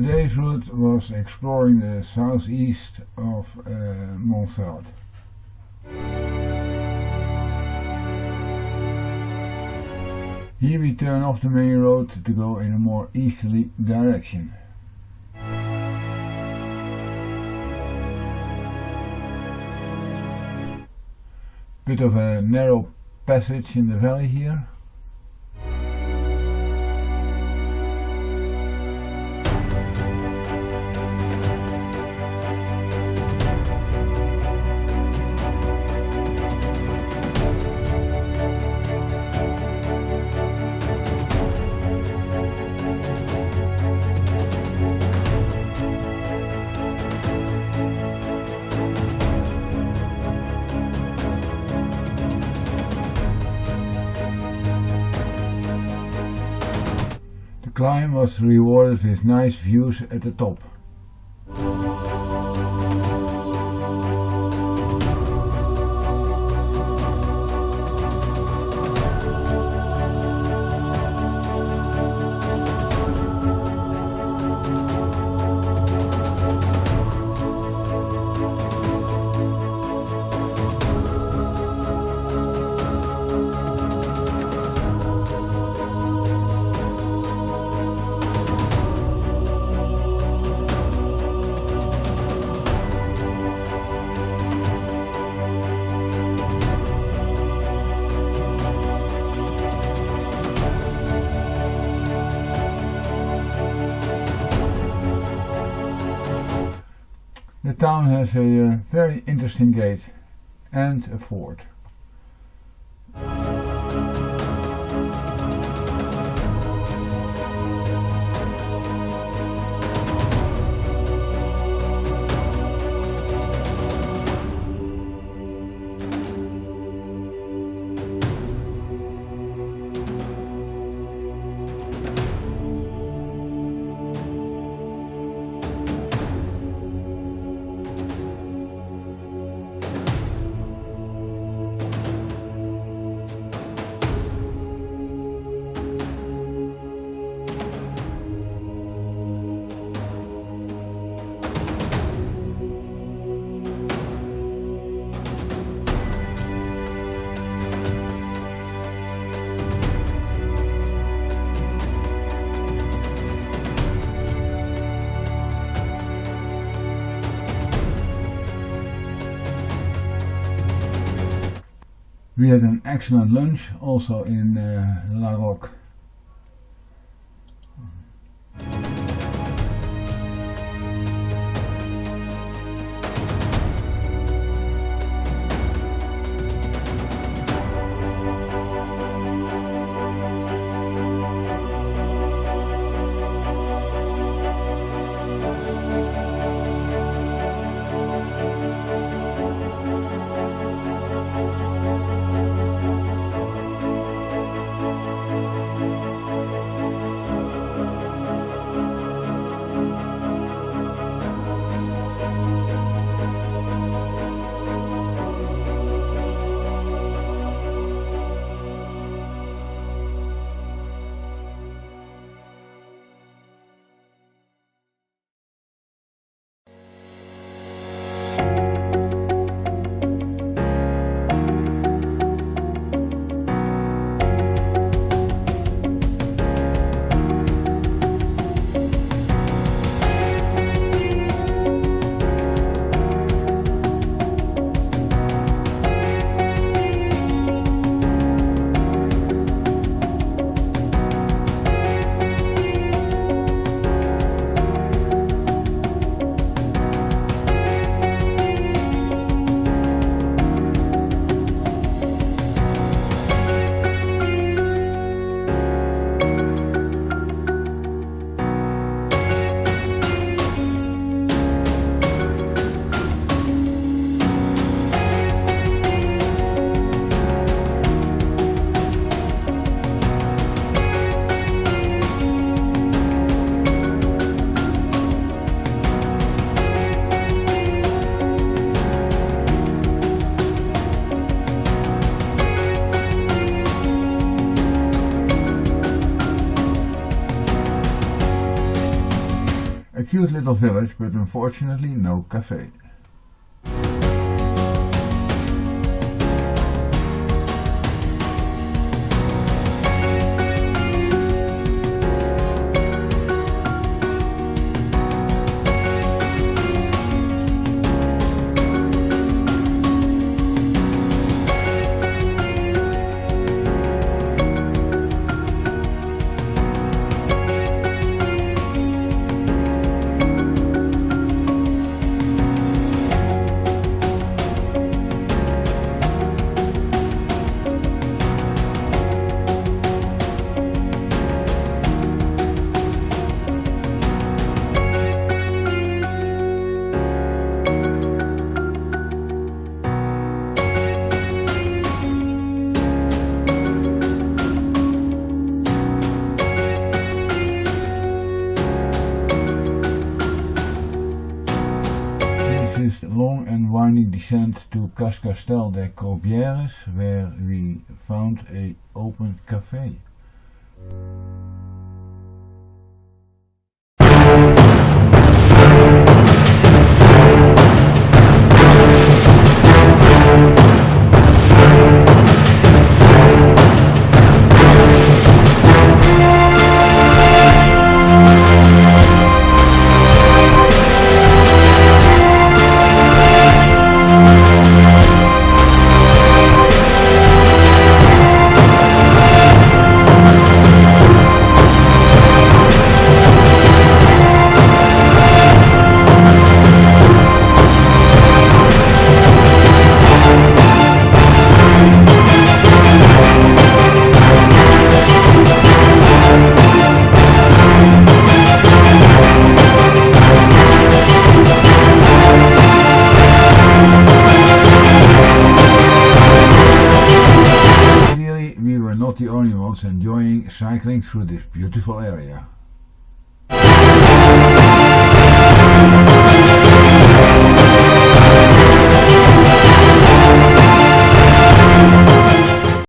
Today's route was exploring the southeast of Montserrat. Here we turn off the main road to go in a more easterly direction. Bit of a narrow passage in the valley here. The climb was rewarded with nice views at the top. The town has a very interesting gate and a fort. We had an excellent lunch also in La Roque. A cute little village, but unfortunately no cafe. This long and winding descent to Cascastel des Corbières, where we found a open cafe. The only ones enjoying cycling through this beautiful area.